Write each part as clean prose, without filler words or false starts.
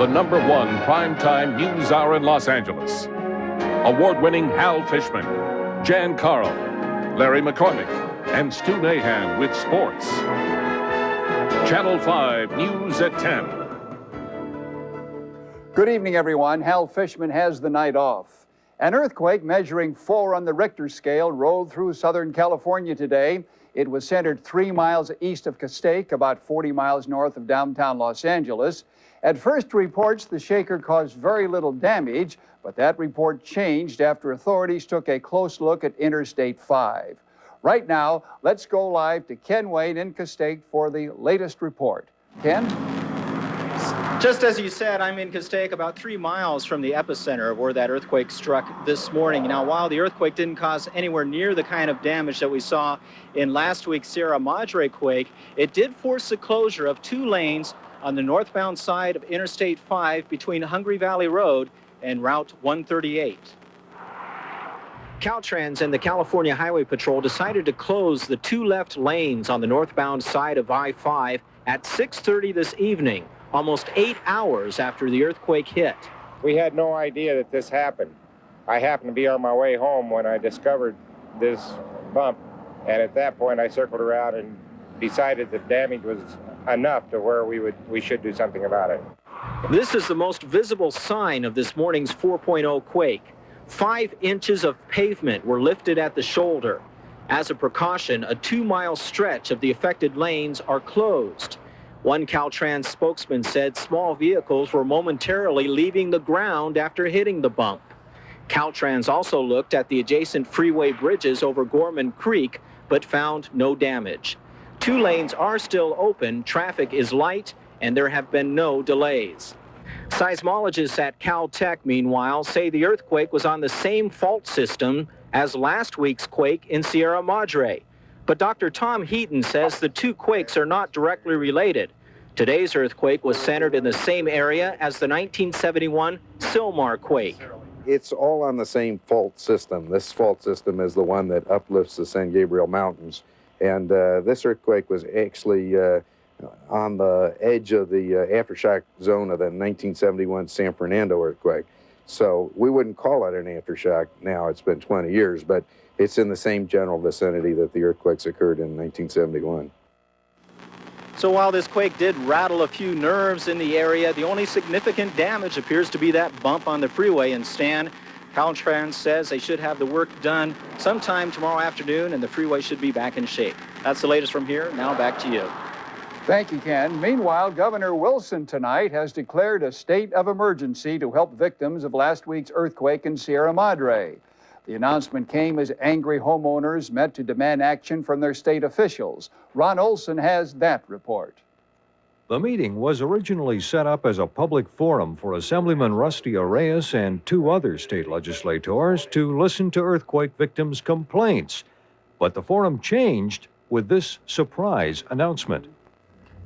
the #1 primetime news hour in Los Angeles. Award-winning Hal Fishman, Jan Carl, Larry McCormick, and Stu Nahan with sports. Channel 5 News at 10. Good evening, everyone. Hal Fishman has the night off. An earthquake measuring 4 on the Richter scale rolled through Southern California today. It was centered 3 miles east of Castaic, about 40 miles north of downtown Los Angeles. At first reports, the shaker caused very little damage, but that report changed after authorities took a close look at Interstate 5. Right now, let's go live to Ken Wayne in Castaic for the latest report. Ken? Just as you said, I'm in Castaic, about 3 miles from the epicenter of where that earthquake struck this morning. Now, while the earthquake didn't cause anywhere near the kind of damage that we saw in last week's Sierra Madre quake, it did force the closure of 2 lanes on the northbound side of Interstate 5 between Hungry Valley Road and Route 138. Caltrans and the California Highway Patrol decided to close the 2 left lanes on the northbound side of I-5 at 6:30 this evening, almost 8 hours after the earthquake hit. We had no idea that this happened. I happened to be on my way home when I discovered this bump, and at that point I circled around and decided the damage was enough to where we should do something about it. This is the most visible sign of this morning's 4.0 quake. 5 inches of pavement were lifted at the shoulder. As a precaution, a 2-mile stretch of the affected lanes are closed. One Caltrans spokesman said small vehicles were momentarily leaving the ground after hitting the bump. Caltrans also looked at the adjacent freeway bridges over Gorman Creek, but found no damage. 2 lanes are still open, traffic is light, and there have been no delays. Seismologists at Caltech, meanwhile, say the earthquake was on the same fault system as last week's quake in Sierra Madre. But Dr. Tom Heaton says the 2 quakes are not directly related. Today's earthquake was centered in the same area as the 1971 Sylmar quake. It's all on the same fault system. This fault system is the one that uplifts the San Gabriel Mountains. And this earthquake was actually on the edge of the aftershock zone of the 1971 San Fernando earthquake. So we wouldn't call it an aftershock now. It's been 20 years, but it's in the same general vicinity that the earthquakes occurred in 1971. So while this quake did rattle a few nerves in the area, the only significant damage appears to be that bump on the freeway. And Stan, Caltrans says they should have the work done sometime tomorrow afternoon and the freeway should be back in shape. That's the latest from here. Now back to you. Thank you, Ken. Meanwhile, Governor Wilson tonight has declared a state of emergency to help victims of last week's earthquake in Sierra Madre. The announcement came as angry homeowners met to demand action from their state officials. Ron Olson has that report. The meeting was originally set up as a public forum for Assemblyman Rusty Arias and 2 other state legislators to listen to earthquake victims' complaints. But the forum changed with this surprise announcement.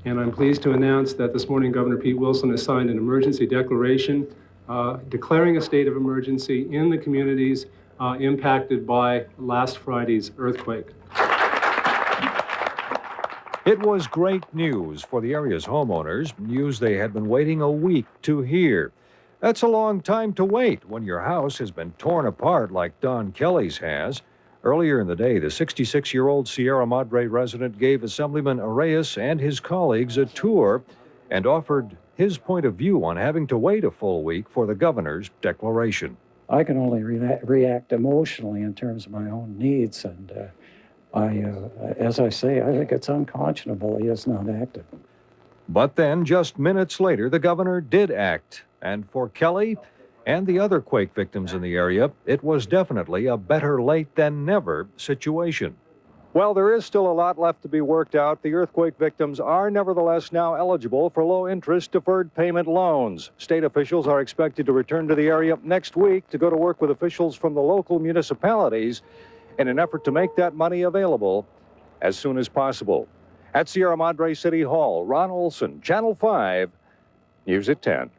And I'm pleased to announce that this morning Governor Pete Wilson has signed an emergency declaration declaring a state of emergency in the communities impacted by last Friday's earthquake. It was great news for the area's homeowners, news they had been waiting a week to hear. That's a long time to wait when your house has been torn apart like Don Kelly's has. Earlier in the day, the 66-year-old Sierra Madre resident gave Assemblyman Arias and his colleagues a tour and offered his point of view on having to wait a full week for the governor's declaration. I can only react emotionally in terms of my own needs, and as I say, I think it's unconscionable he has not acted. But then, just minutes later, the governor did act, and for Kelly and the other quake victims in the area, it was definitely a better late than never situation. While there is still a lot left to be worked out, the earthquake victims are nevertheless now eligible for low-interest deferred payment loans. State officials are expected to return to the area next week to go to work with officials from the local municipalities in an effort to make that money available as soon as possible. At Sierra Madre City Hall, Ron Olson, Channel 5, News at 10.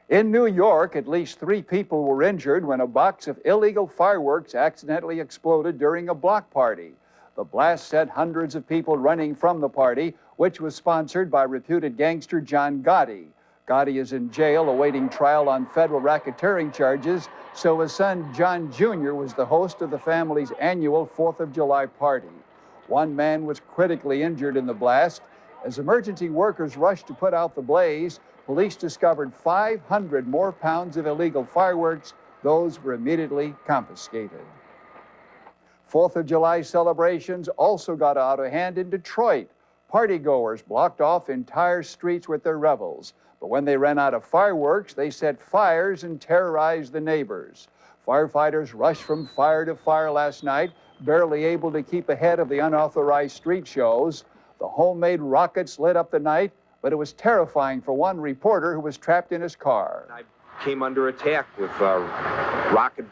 In New York, at least 3 people were injured when a box of illegal fireworks accidentally exploded during a block party. The blast sent hundreds of people running from the party, which was sponsored by reputed gangster John Gotti. Gotti is in jail awaiting trial on federal racketeering charges, so his son John Jr. was the host of the family's annual 4th of July party. One man was critically injured in the blast. As emergency workers rushed to put out the blaze, police discovered 500 more pounds of illegal fireworks. Those were immediately confiscated. 4th of July celebrations also got out of hand in Detroit. Partygoers blocked off entire streets with their revels. But when they ran out of fireworks, they set fires and terrorized the neighbors. Firefighters rushed from fire to fire last night, barely able to keep ahead of the unauthorized street shows. The homemade rockets lit up the night, but it was terrifying for one reporter who was trapped in his car. I came under attack with rocket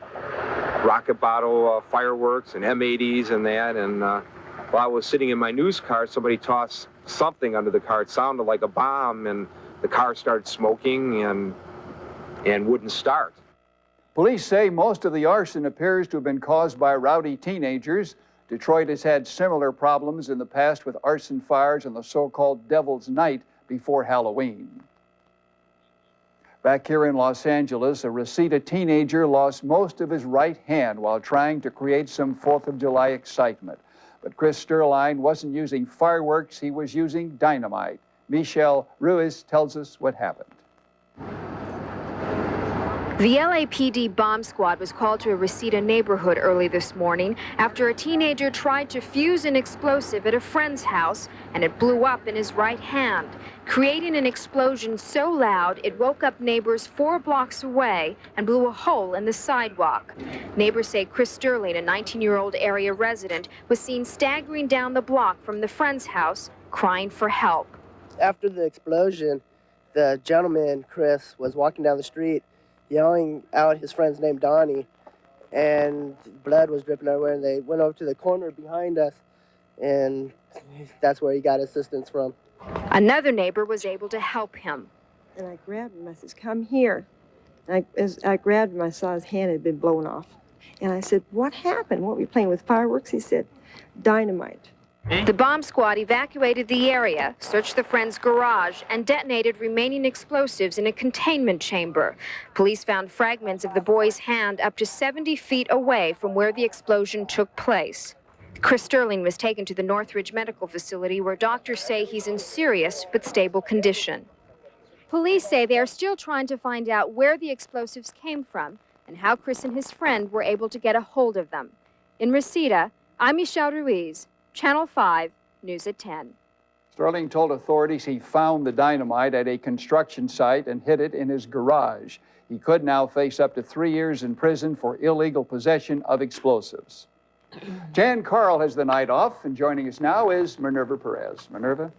bottle fireworks and M80s and that, and while I was sitting in my news car, somebody tossed something under the car. It sounded like a bomb, and the car started smoking and wouldn't start. Police say most of the arson appears to have been caused by rowdy teenagers. Detroit has had similar problems in the past with arson fires on the so-called Devil's Night before Halloween. Back here in Los Angeles, a Reseda teenager lost most of his right hand while trying to create some 4th of July excitement. But Chris Sterline wasn't using fireworks, he was using dynamite. Michelle Ruiz tells us what happened. The LAPD bomb squad was called to a Reseda neighborhood early this morning after a teenager tried to fuse an explosive at a friend's house and it blew up in his right hand, creating an explosion so loud it woke up neighbors 4 blocks away and blew a hole in the sidewalk. Neighbors say Chris Sterling, a 19-year-old area resident, was seen staggering down the block from the friend's house, crying for help. After the explosion, the gentleman, Chris, was walking down the street yelling out his friend's name, Donnie, and blood was dripping everywhere, and they went over to the corner behind us, and that's where he got assistance from. Another neighbor was able to help him. And I grabbed him, I said, come here. And as I grabbed him, I saw his hand had been blown off. And I said, what happened? What were you playing with, fireworks? He said, dynamite. The bomb squad evacuated the area, searched the friend's garage, and detonated remaining explosives in a containment chamber. Police found fragments of the boy's hand up to 70 feet away from where the explosion took place. Chris Sterling was taken to the Northridge Medical Facility, where doctors say he's in serious but stable condition. Police say they are still trying to find out where the explosives came from and how Chris and his friend were able to get a hold of them. In Reseda, I'm Michelle Ruiz, Channel 5, News at 10. Sterling told authorities he found the dynamite at a construction site and hid it in his garage. He could now face up to 3 years in prison for illegal possession of explosives. Jan Carl has the night off, and joining us now is Minerva Perez. Minerva?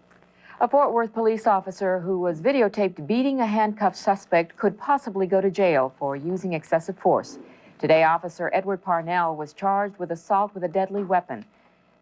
A Fort Worth police officer who was videotaped beating a handcuffed suspect could possibly go to jail for using excessive force. Today, Officer Edward Parnell was charged with assault with a deadly weapon.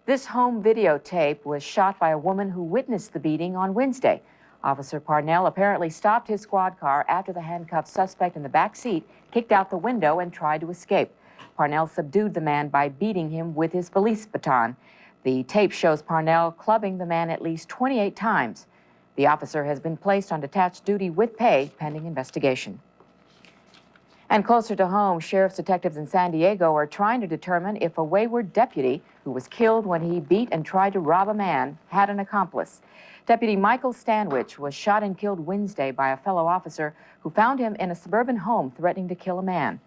This home videotape was shot by a woman who witnessed the beating on Wednesday. Officer Parnell apparently stopped his squad car after the handcuffed suspect in the back seat kicked out the window and tried to escape. Parnell subdued the man by beating him with his police baton. The tape shows Parnell clubbing the man at least 28 times. The officer has been placed on detached duty with pay pending investigation. And closer to home, sheriff's detectives in San Diego are trying to determine if a wayward deputy who was killed when he beat and tried to rob a man had an accomplice. Deputy Michael Stanwich was shot and killed Wednesday by a fellow officer who found him in a suburban home threatening to kill a man.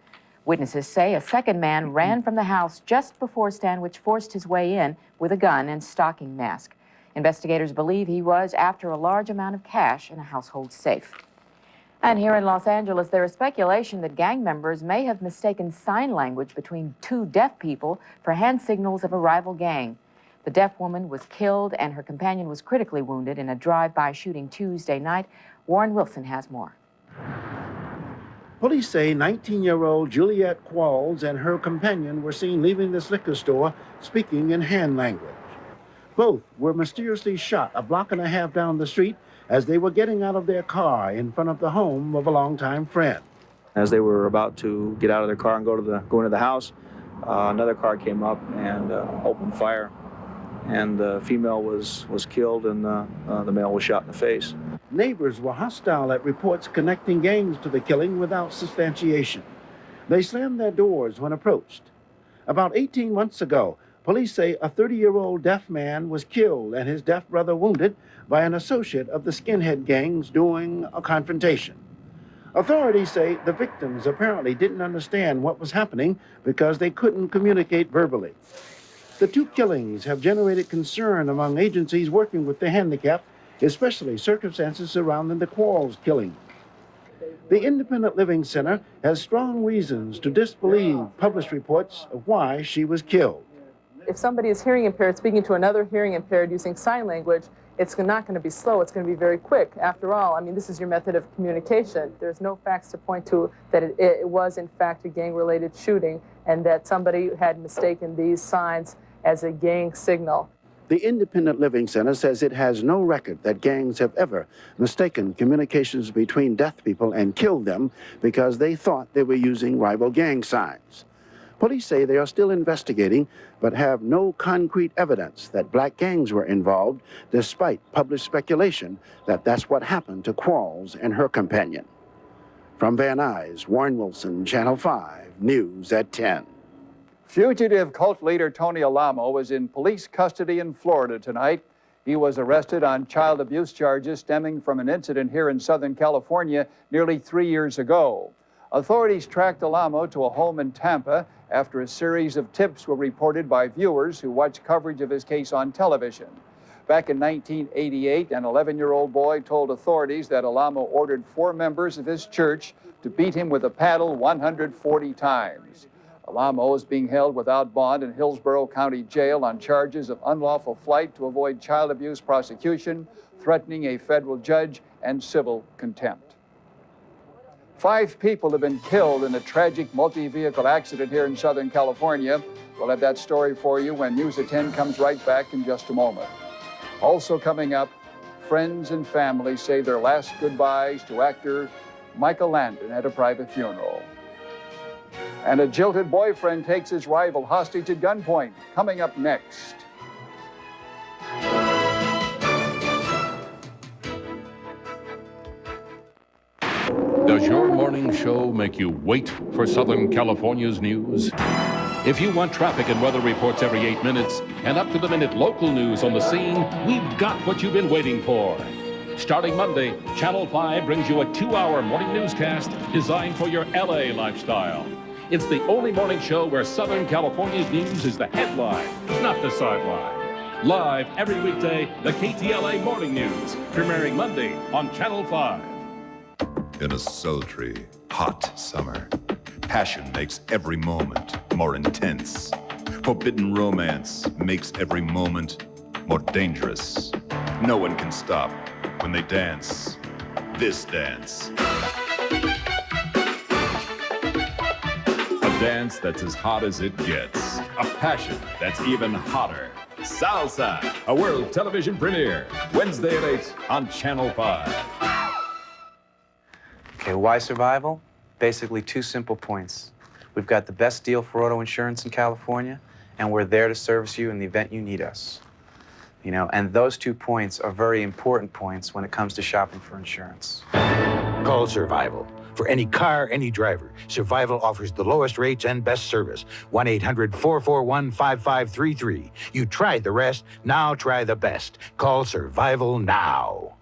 Witnesses say a second man ran from the house just before Stanwich forced his way in with a gun and stocking mask. Investigators believe he was after a large amount of cash in a household safe. And here in Los Angeles, there is speculation that gang members may have mistaken sign language between 2 deaf people for hand signals of a rival gang. The deaf woman was killed and her companion was critically wounded in a drive-by shooting Tuesday night. Warren Wilson has more. Police say 19-year-old Juliette Qualls and her companion were seen leaving this liquor store speaking in hand language. Both were mysteriously shot a block and a half down the street as they were getting out of their car in front of the home of a longtime friend. As they were about to get out of their car and go into the house, another car came up and opened fire. And the female was killed and the male was shot in the face. Neighbors were hostile at reports connecting gangs to the killing without substantiation. They slammed their doors when approached. About 18 months ago, police say a 30-year-old deaf man was killed and his deaf brother wounded by an associate of the skinhead gangs during a confrontation. Authorities say the victims apparently didn't understand what was happening because they couldn't communicate verbally. The two killings have generated concern among agencies working with the handicapped, especially circumstances surrounding the Quarles killing. The Independent Living Center has strong reasons to disbelieve published reports of why she was killed. If somebody is hearing impaired speaking to another hearing impaired using sign language, it's not going to be slow, it's going to be very quick. After all, I mean, this is your method of communication. There's no facts to point to that it was in fact a gang-related shooting and that somebody had mistaken these signs as a gang signal. The Independent Living Center says it has no record that gangs have ever mistaken communications between deaf people and killed them because they thought they were using rival gang signs. Police say they are still investigating, but have no concrete evidence that black gangs were involved, despite published speculation that that's what happened to Quarles and her companion. From Van Nuys, Warren Wilson, Channel 5, News at 10. Fugitive cult leader Tony Alamo was in police custody in Florida tonight. He was arrested on child abuse charges stemming from an incident here in Southern California nearly 3 years ago. Authorities tracked Alamo to a home in Tampa after a series of tips were reported by viewers who watched coverage of his case on television. Back in 1988, an 11-year-old boy told authorities that Alamo ordered 4 members of his church to beat him with a paddle 140 times. Alamo is being held without bond in Hillsborough County Jail on charges of unlawful flight to avoid child abuse prosecution, threatening a federal judge, and civil contempt. 5 people have been killed in a tragic multi-vehicle accident here in Southern California. We'll have that story for you when News at 10 comes right back in just a moment. Also coming up, friends and family say their last goodbyes to actor Michael Landon at a private funeral. And a jilted boyfriend takes his rival hostage at gunpoint. Coming up next. Does your morning show make you wait for Southern California's news? If you want traffic and weather reports every 8 minutes and up-to-the-minute local news on the scene, we've got what you've been waiting for. Starting Monday, Channel 5 brings you a 2-hour morning newscast designed for your LA lifestyle. It's the only morning show where Southern California's news is the headline, not the sideline. Live every weekday, the KTLA Morning News, premiering Monday on Channel 5. In a sultry, hot summer, passion makes every moment more intense. Forbidden romance makes every moment more dangerous. No one can stop when they dance this dance. A dance that's as hot as it gets. A passion that's even hotter. Salsa, a world television premiere, Wednesday at 8 on Channel 5. Okay, why survival? Basically 2 simple points. We've got the best deal for auto insurance in California, and we're there to service you in the event you need us. You know, and those 2 points are very important points when it comes to shopping for insurance. Call Survival. For any car, any driver, Survival offers the lowest rates and best service. 1-800-441-5533. You tried the rest, now try the best. Call Survival now.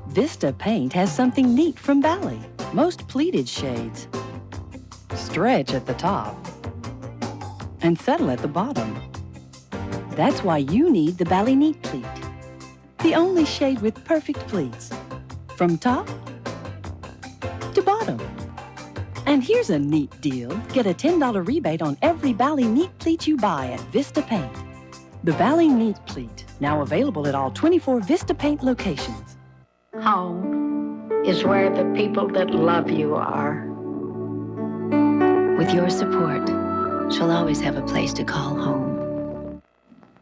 Vista Paint has something neat from Bally. Most pleated shades stretch at the top and settle at the bottom. That's why you need the Bally Neat Pleat, the only shade with perfect pleats, from top to bottom. And here's a neat deal. Get a $10 rebate on every Bally Neat Pleat you buy at Vista Paint. The Bally Neat Pleat, now available at all 24 Vista Paint locations. Home is where the people that love you are. With your support, she'll always have a place to call home.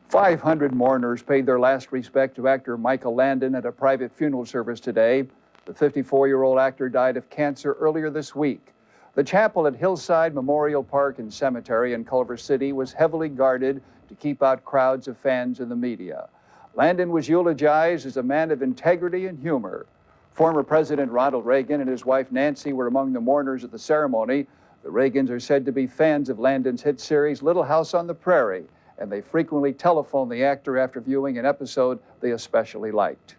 500 mourners paid their last respect to actor Michael Landon at a private funeral service today. The 54-year-old actor died of cancer earlier this week. The chapel at Hillside Memorial Park and Cemetery in Culver City was heavily guarded to keep out crowds of fans and the media. Landon was eulogized as a man of integrity and humor. Former President Ronald Reagan and his wife Nancy were among the mourners at the ceremony. The Reagans are said to be fans of Landon's hit series Little House on the Prairie, and they frequently telephone the actor after viewing an episode they especially liked.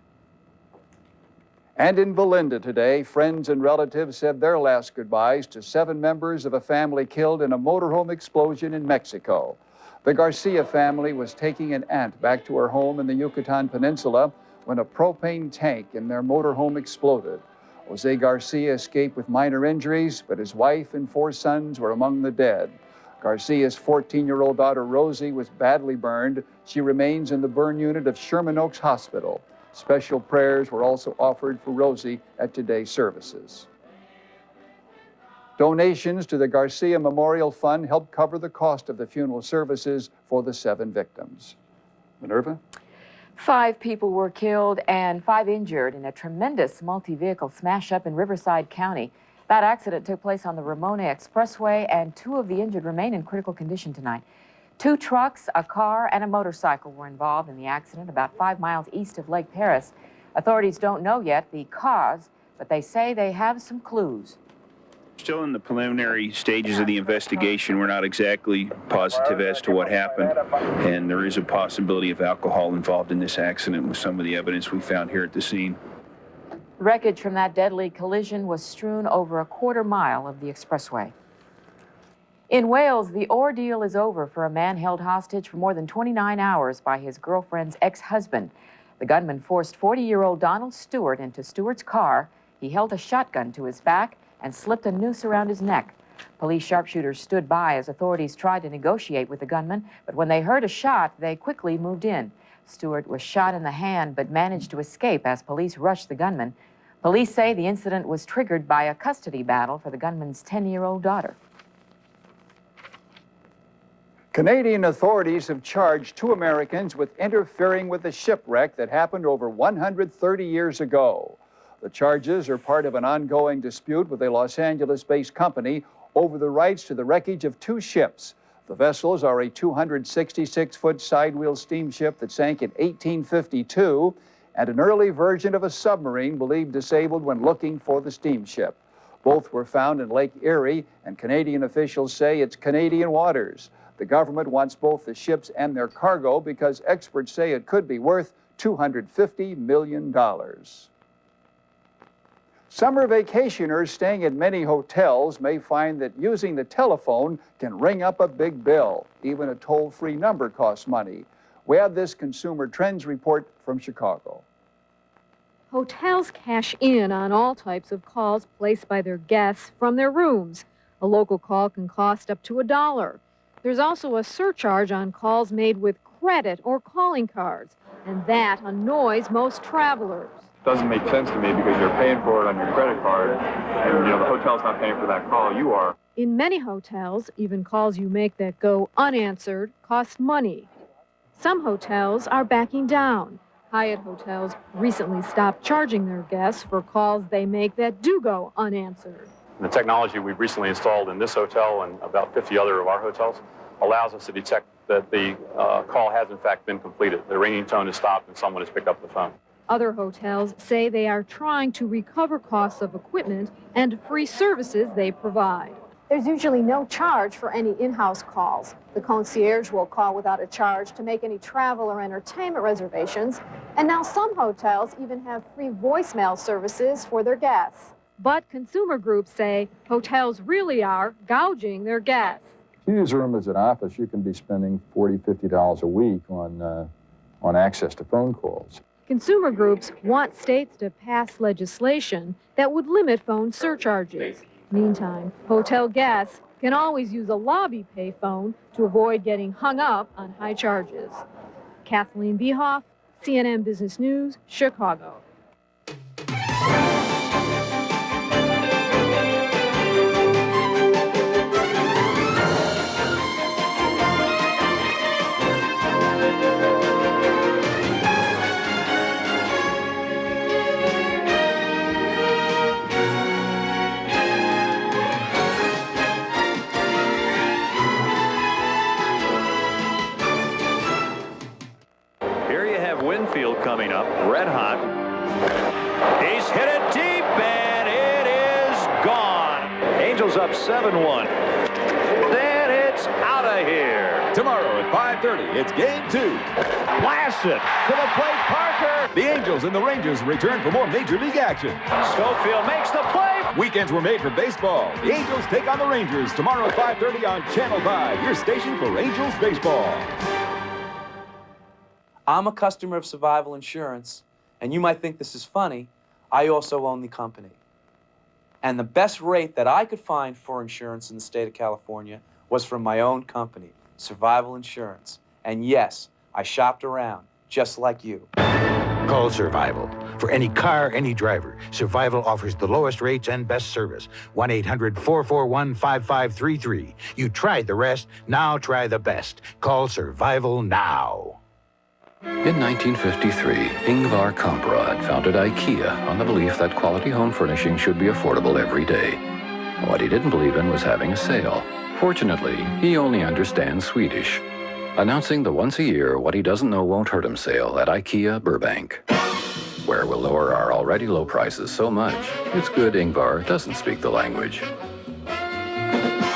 And in Belinda today, friends and relatives said their last goodbyes to 7 members of a family killed in a motorhome explosion in Mexico. The Garcia family was taking an aunt back to her home in the Yucatan Peninsula when a propane tank in their motorhome exploded. Jose Garcia escaped with minor injuries, but his wife and 4 sons were among the dead. Garcia's 14-year-old daughter, Rosie, was badly burned. She remains in the burn unit of Sherman Oaks Hospital. Special prayers were also offered for Rosie at today's services. Donations to the Garcia Memorial Fund helped cover the cost of the funeral services for the 7 victims. Minerva? 5 people were killed and 5 injured in a tremendous multi-vehicle smash-up in Riverside County. That accident took place on the Ramona Expressway, and 2 of the injured remain in critical condition tonight. 2 trucks, a car, and a motorcycle were involved in the accident about 5 miles east of Lake Paris. Authorities don't know yet the cause, but they say they have some clues. Still in the preliminary stages of the investigation. We're not exactly positive as to what happened, and there is a possibility of alcohol involved in this accident with some of the evidence we found here at the scene. Wreckage from that deadly collision was strewn over a quarter mile of the expressway. In Wales, the ordeal is over for a man held hostage for more than 29 hours by his girlfriend's ex-husband. The gunman forced 40-year-old Donald Stewart into Stewart's car. He held a shotgun to his back and slipped a noose around his neck. Police sharpshooters stood by as authorities tried to negotiate with the gunman, but when they heard a shot, they quickly moved in. Stewart was shot in the hand but managed to escape as police rushed the gunman. Police say the incident was triggered by a custody battle for the gunman's 10-year-old daughter. Canadian authorities have charged 2 Americans with interfering with a shipwreck that happened over 130 years ago. The charges are part of an ongoing dispute with a Los Angeles-based company over the rights to the wreckage of 2 ships. The vessels are a 266-foot sidewheel steamship that sank in 1852 and an early version of a submarine believed disabled when looking for the steamship. Both were found in Lake Erie, and Canadian officials say it's Canadian waters. The government wants both the ships and their cargo because experts say it could be worth $250 million. Summer vacationers staying at many hotels may find that using the telephone can ring up a big bill. Even a toll-free number costs money. We have this Consumer Trends report from Chicago. Hotels cash in on all types of calls placed by their guests from their rooms. A local call can cost up to $1. There's also a surcharge on calls made with credit or calling cards, and that annoys most travelers. Doesn't make sense to me because you're paying for it on your credit card, and the hotel's not paying for that call, you are. In many hotels, even calls you make that go unanswered cost money. Some hotels are backing down. Hyatt hotels recently stopped charging their guests for calls they make that do go unanswered. The technology we've recently installed in this hotel and about 50 other of our hotels allows us to detect that the call has in fact been completed. The ringing tone has stopped and someone has picked up the phone. Other hotels say they are trying to recover costs of equipment and free services they provide. There's usually no charge for any in-house calls. The concierge will call without a charge to make any travel or entertainment reservations. And now some hotels even have free voicemail services for their guests. But consumer groups say hotels really are gouging their guests. If you use a room as an office, you can be spending $40, $50 a week on access to phone calls. Consumer groups want states to pass legislation that would limit phone surcharges. Meantime, hotel guests can always use a lobby payphone to avoid getting hung up on high charges. Kathleen Behoff, CNN Business News, Chicago. coming up, red hot. He's hit it deep, and it is gone. Angels up 7-1. Then it's out of here. Tomorrow at 5:30, it's Game 2. Blasted to the plate, Parker. The Angels and the Rangers return for more Major League action. Schofield makes the play. Weekends were made for baseball. The Angels take on the Rangers tomorrow at 5:30 on Channel 5, your station for Angels baseball. I'm a customer of Survival Insurance, and you might think this is funny. I also own the company. And the best rate that I could find for insurance in the state of California was from my own company, Survival Insurance. And yes, I shopped around, just like you. Call Survival. For any car, any driver, Survival offers the lowest rates and best service. 1-800-441-5533. You tried the rest, now try the best. Call Survival now. In 1953, Ingvar Kamprad founded IKEA on the belief that quality home furnishing should be affordable every day. What he didn't believe in was having a sale. Fortunately, he only understands Swedish. Announcing the once a year What He Doesn't Know Won't Hurt Him sale at IKEA Burbank, where we'll lower our already low prices so much, it's good Ingvar doesn't speak the language.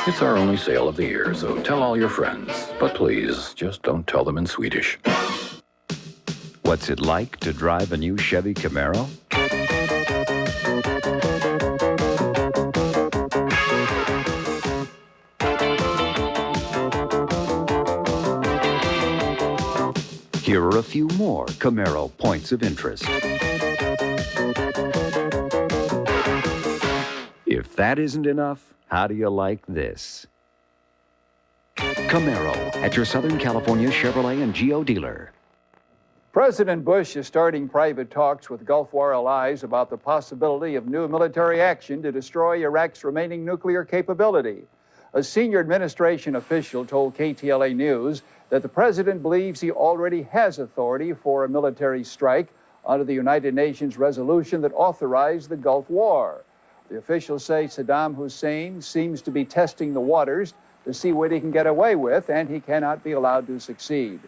It's our only sale of the year, so tell all your friends. But please, just don't tell them in Swedish. What's it like to drive a new Chevy Camaro? Here are a few more Camaro points of interest. If that isn't enough, how do you like this? Camaro at your Southern California Chevrolet and Geo dealer. President Bush is starting private talks with Gulf War allies about the possibility of new military action to destroy Iraq's remaining nuclear capability. A senior administration official told KTLA News that the president believes he already has authority for a military strike under the United Nations resolution that authorized the Gulf War. The officials say Saddam Hussein seems to be testing the waters to see what he can get away with, and he cannot be allowed to succeed.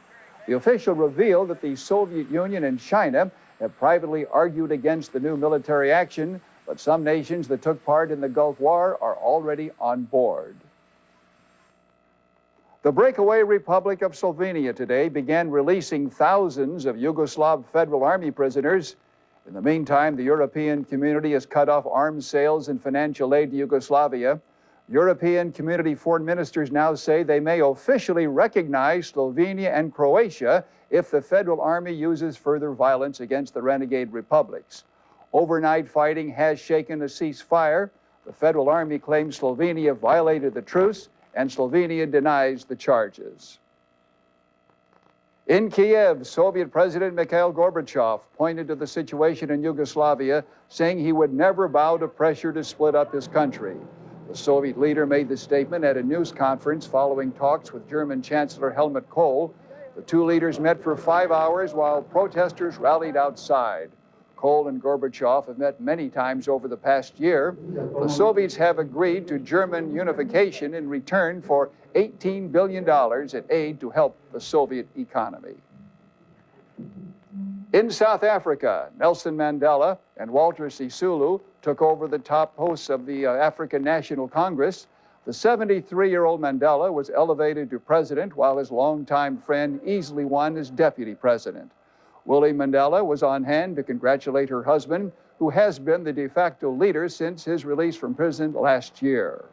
The official revealed that the Soviet Union and China have privately argued against the new military action, but some nations that took part in the Gulf War are already on board. The breakaway Republic of Slovenia today began releasing thousands of Yugoslav Federal Army prisoners. In the meantime, the European community has cut off arms sales and financial aid to Yugoslavia. European community foreign ministers now say they may officially recognize Slovenia and Croatia if the Federal Army uses further violence against the renegade republics. Overnight fighting has shaken a ceasefire. The Federal Army claims Slovenia violated the truce, and Slovenia denies the charges. In Kiev, Soviet President Mikhail Gorbachev pointed to the situation in Yugoslavia, saying he would never bow to pressure to split up his country. The Soviet leader made the statement at a news conference following talks with German Chancellor Helmut Kohl. The two leaders met for 5 hours while protesters rallied outside. Kohl and Gorbachev have met many times over the past year. The Soviets have agreed to German unification in return for $18 billion in aid to help the Soviet economy. In South Africa, Nelson Mandela and Walter Sisulu took over the top posts of the African National Congress. The 73-year-old Mandela was elevated to president, while his longtime friend easily won as deputy president. Willie Mandela was on hand to congratulate her husband, who has been the de facto leader since his release from prison last year.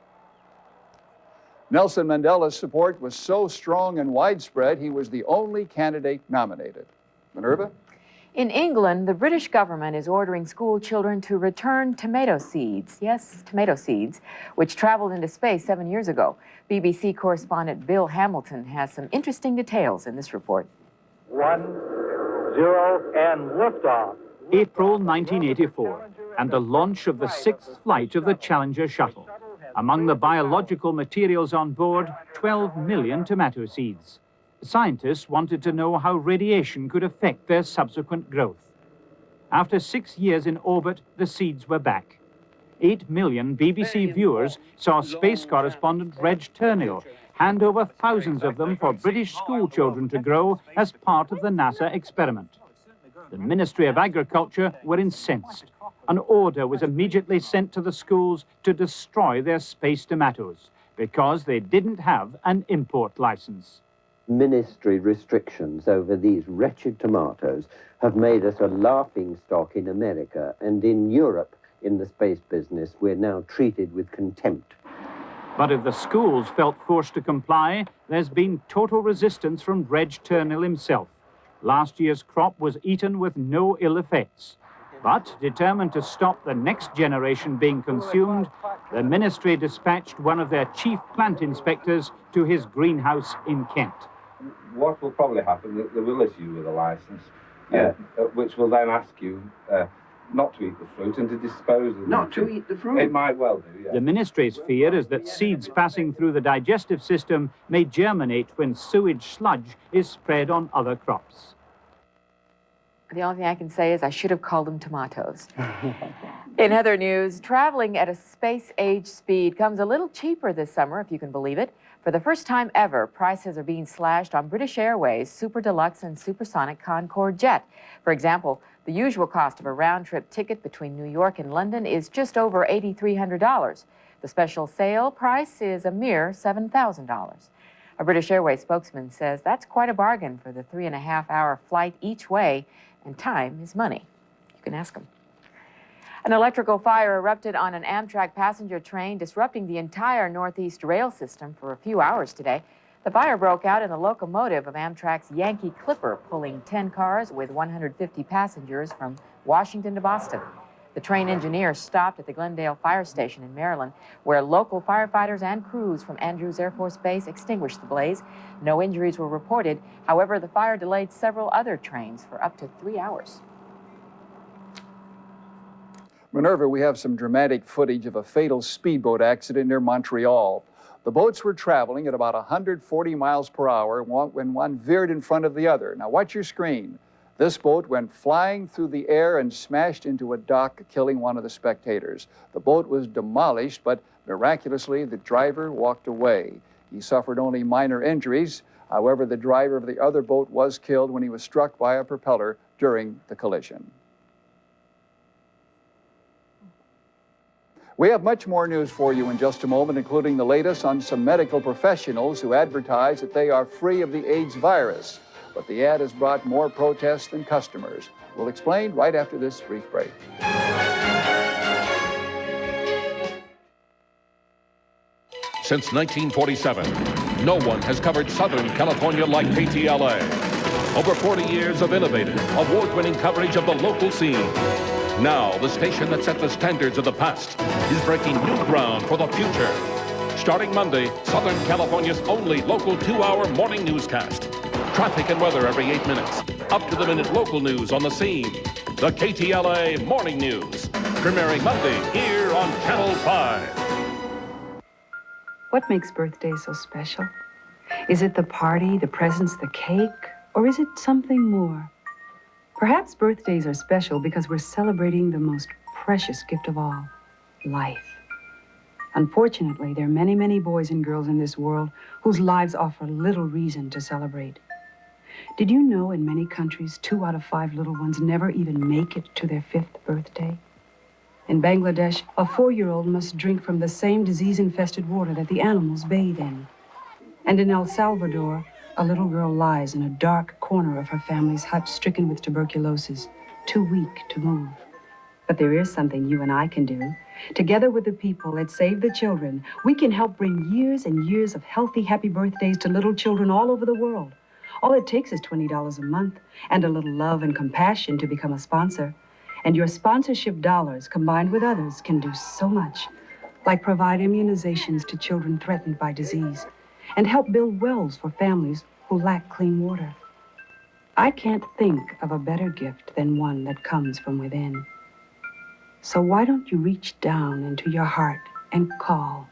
Nelson Mandela's support was so strong and widespread, he was the only candidate nominated. Minerva? In England, the British government is ordering school children to return tomato seeds. Yes, tomato seeds, which traveled into space 7 years ago. BBC correspondent Bill Hamilton has some interesting details in this report. 1, 0, and liftoff. April 1984, and the launch of the 6th flight of the Challenger shuttle. Among the biological materials on board, 12 million tomato seeds. Scientists wanted to know how radiation could affect their subsequent growth. After 6 years in orbit, the seeds were back. 8 million BBC viewers saw space correspondent Reg Turnell hand over thousands of them for British school children to grow as part of the NASA experiment. The Ministry of Agriculture were incensed. An order was immediately sent to the schools to destroy their space tomatoes because they didn't have an import license. Ministry restrictions over these wretched tomatoes have made us a laughingstock in America, and in Europe, in the space business, we're now treated with contempt. But if the schools felt forced to comply, there's been total resistance from Reg Turnell himself. Last year's crop was eaten with no ill effects. But, determined to stop the next generation being consumed, the ministry dispatched one of their chief plant inspectors to his greenhouse in Kent. What will probably happen, they will issue you with a license, which will then ask you not to eat the fruit and to dispose of it. Not to eat the fruit? It might well do, yeah. The ministry's fear is that seeds passing through the digestive system may germinate when sewage sludge is spread on other crops. The only thing I can say is I should have called them tomatoes. In other news, traveling at a space-age speed comes a little cheaper this summer, if you can believe it. For the first time ever, prices are being slashed on British Airways' Super Deluxe and Supersonic Concorde jet. For example, the usual cost of a round-trip ticket between New York and London is just over $8,300. The special sale price is a mere $7,000. A British Airways spokesman says that's quite a bargain for the 3.5-hour flight each way, and time is money. You can ask them. An electrical fire erupted on an Amtrak passenger train, disrupting the entire Northeast rail system for a few hours today. The fire broke out in the locomotive of Amtrak's Yankee Clipper, pulling 10 cars with 150 passengers from Washington to Boston. The train engineer stopped at the Glendale Fire Station in Maryland, where local firefighters and crews from Andrews Air Force Base extinguished the blaze. No injuries were reported. However, the fire delayed several other trains for up to 3 hours. Minerva, we have some dramatic footage of a fatal speedboat accident near Montreal. The boats were traveling at about 140 miles per hour when one veered in front of the other. Now watch your screen. This boat went flying through the air and smashed into a dock, killing one of the spectators. The boat was demolished, but miraculously the driver walked away. He suffered only minor injuries. However, the driver of the other boat was killed when he was struck by a propeller during the collision. We have much more news for you in just a moment, including the latest on some medical professionals who advertise that they are free of the AIDS virus. But the ad has brought more protests than customers. We'll explain right after this brief break. Since 1947, no one has covered Southern California like KTLA. Over 40 years of innovative, award-winning coverage of the local scene. Now, the station that set the standards of the past is breaking new ground for the future. Starting Monday, Southern California's only local 2-hour morning newscast. Traffic and weather every 8 minutes. Up-to-the-minute local news on the scene. The KTLA Morning News. Premiering Monday here on Channel 5. What makes birthdays so special? Is it the party, the presents, the cake, or is it something more? Perhaps birthdays are special because we're celebrating the most precious gift of all, life. Unfortunately, there are many, many boys and girls in this world whose lives offer little reason to celebrate. Did you know in many countries, 2 out of 5 little ones never even make it to their 5th birthday? In Bangladesh, a 4-year-old must drink from the same disease-infested water that the animals bathe in. And in El Salvador, a little girl lies in a dark corner of her family's hut, stricken with tuberculosis, too weak to move. But there is something you and I can do. Together with the people at Save the Children, we can help bring years and years of healthy, happy birthdays to little children all over the world. All it takes is $20 a month and a little love and compassion to become a sponsor. And your sponsorship dollars, combined with others, can do so much, like provide immunizations to children threatened by disease, and help build wells for families who lack clean water. I can't think of a better gift than one that comes from within. So why don't you reach down into your heart and call?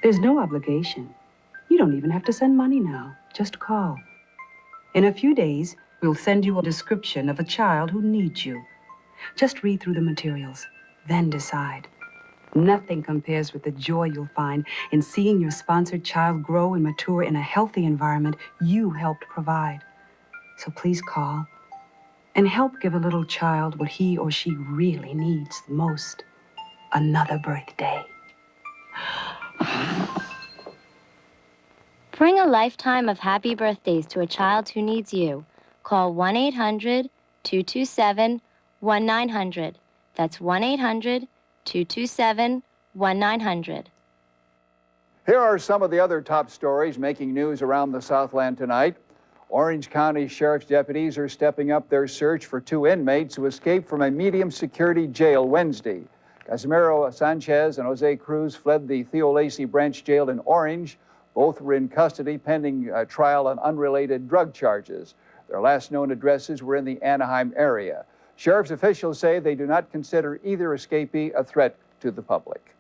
There's no obligation. You don't even have to send money now. Just call. In a few days, we'll send you a description of a child who needs you. Just read through the materials, then decide. Nothing compares with the joy you'll find in seeing your sponsored child grow and mature in a healthy environment you helped provide. So please call and help give a little child what he or she really needs the most, another birthday. Bring a lifetime of happy birthdays to a child who needs you. Call 1-800-227-1900. That's 1-800-227-1900. Here are some of the other top stories making news around the Southland tonight. Orange County Sheriff's deputies are stepping up their search for 2 inmates who escaped from a medium-security jail Wednesday. Casimiro Sanchez and Jose Cruz fled the Theo Lacey Branch Jail in Orange. Both were in custody pending trial on unrelated drug charges. Their last known addresses were in the Anaheim area. Sheriff's officials say they do not consider either escapee a threat to the public.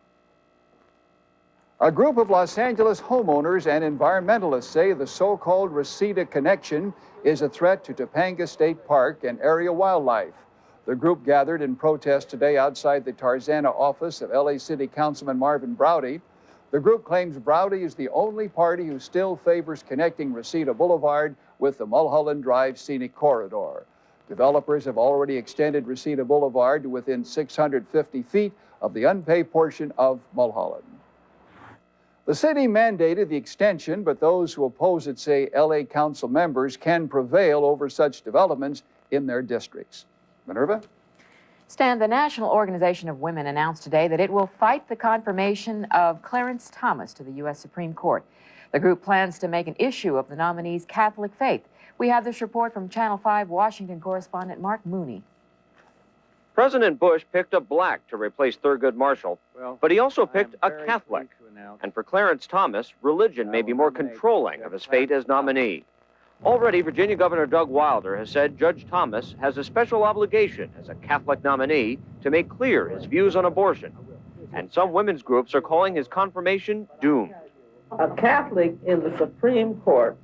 A group of Los Angeles homeowners and environmentalists say the so-called Reseda Connection is a threat to Topanga State Park and area wildlife. The group gathered in protest today outside the Tarzana office of LA City Councilman Marvin Browdy. The group claims Browdy is the only party who still favors connecting Reseda Boulevard with the Mulholland Drive scenic corridor. Developers have already extended Reseda Boulevard to within 650 feet of the unpaved portion of Mulholland. The city mandated the extension, but those who oppose it say LA Council members can prevail over such developments in their districts. Minerva? Stan, the National Organization of Women announced today that it will fight the confirmation of Clarence Thomas to the U.S. Supreme Court. The group plans to make an issue of the nominee's Catholic faith. We have this report from Channel 5 Washington correspondent Mark Mooney. President Bush picked a black to replace Thurgood Marshall, but he also picked a Catholic. And for Clarence Thomas, religion may be more controlling of his fate as nominee. Already, Virginia Governor Doug Wilder has said Judge Thomas has a special obligation as a Catholic nominee to make clear his views on abortion. And some women's groups are calling his confirmation doomed. A Catholic in the Supreme Court,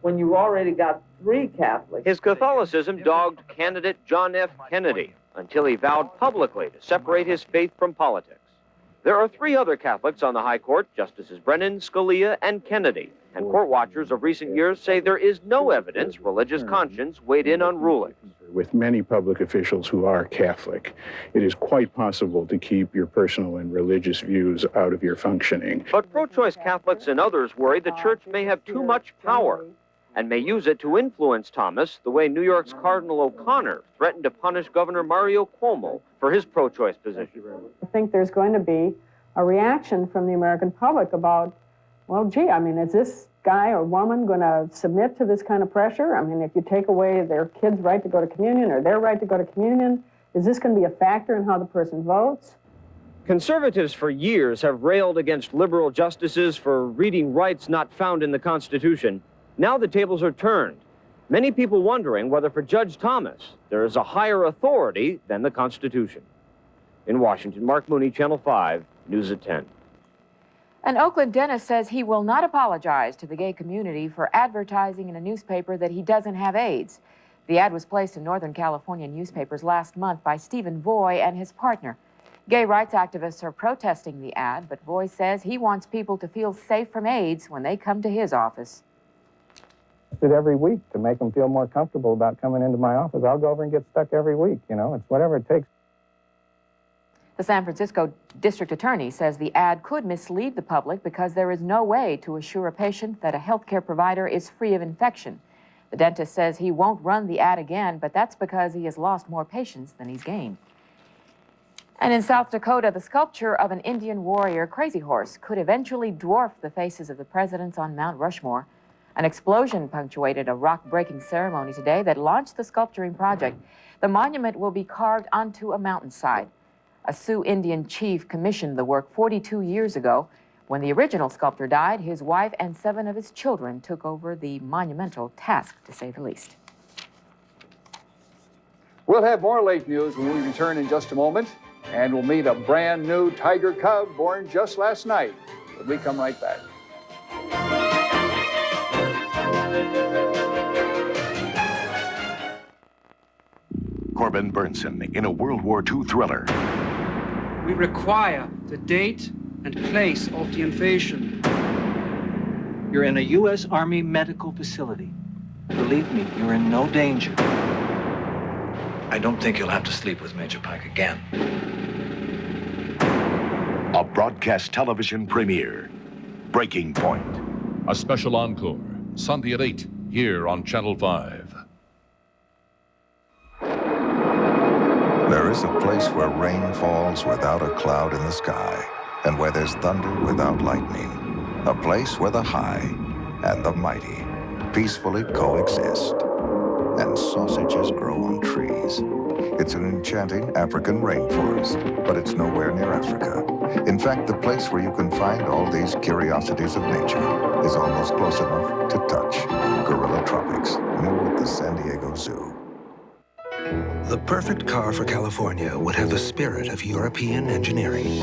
when you've already got 3 Catholics. His Catholicism dogged candidate John F. Kennedy until he vowed publicly to separate his faith from politics. There are 3 other Catholics on the High Court, Justices Brennan, Scalia, and Kennedy. And court watchers of recent years say there is no evidence religious conscience weighed in on rulings. With many public officials who are Catholic, it is quite possible to keep your personal and religious views out of your functioning. But pro-choice Catholics and others worry the church may have too much power and may use it to influence Thomas the way New York's Cardinal O'Connor threatened to punish Governor Mario Cuomo for his pro-choice position. I think there's going to be a reaction from the American public about, well, gee, I mean, is this guy or woman going to submit to this kind of pressure? I mean, if you take away their kids' right to go to communion or their right to go to communion, is this going to be a factor in how the person votes? Conservatives for years have railed against liberal justices for reading rights not found in the Constitution. Now the tables are turned. Many people wondering whether for Judge Thomas there is a higher authority than the Constitution. In Washington, Mark Mooney, Channel 5, News at 10. An Oakland dentist says he will not apologize to the gay community for advertising in a newspaper that he doesn't have AIDS. The ad was placed in Northern California newspapers last month by Stephen Voy and his partner. Gay rights activists are protesting the ad, but Voy says he wants people to feel safe from AIDS when they come to his office. It every week to make them feel more comfortable about coming into my office. I'll go over and get stuck every week, you know, it's whatever it takes. The San Francisco district attorney says the ad could mislead the public because there is no way to assure a patient that a healthcare provider is free of infection. The dentist says he won't run the ad again, but that's because he has lost more patients than he's gained. And in South Dakota, the sculpture of an Indian warrior, Crazy Horse, could eventually dwarf the faces of the presidents on Mount Rushmore. An explosion punctuated a rock-breaking ceremony today that launched the sculpturing project. The monument will be carved onto a mountainside. A Sioux Indian chief commissioned the work 42 years ago. When the original sculptor died, his wife and 7 of his children took over the monumental task, to say the least. We'll have more late news when we return in just a moment, and we'll meet a brand new tiger cub born just last night when we come right back. Corbin Burnson in a World War II thriller. We require the date and place of the invasion. You're in a U.S. Army medical facility. Believe me, you're in no danger. I don't think you'll have to sleep with Major Pike again. A broadcast television premiere. Breaking Point. A special encore, Sunday at 8, here on Channel 5. There is a place where rain falls without a cloud in the sky, and where there's thunder without lightning. A place where the high and the mighty peacefully coexist. And sausages grow on trees. It's an enchanting African rainforest, but it's nowhere near Africa. In fact, the place where you can find all these curiosities of nature is almost close enough to touch. Gorilla Tropics, new at the San Diego Zoo. The perfect car for California would have the spirit of European engineering,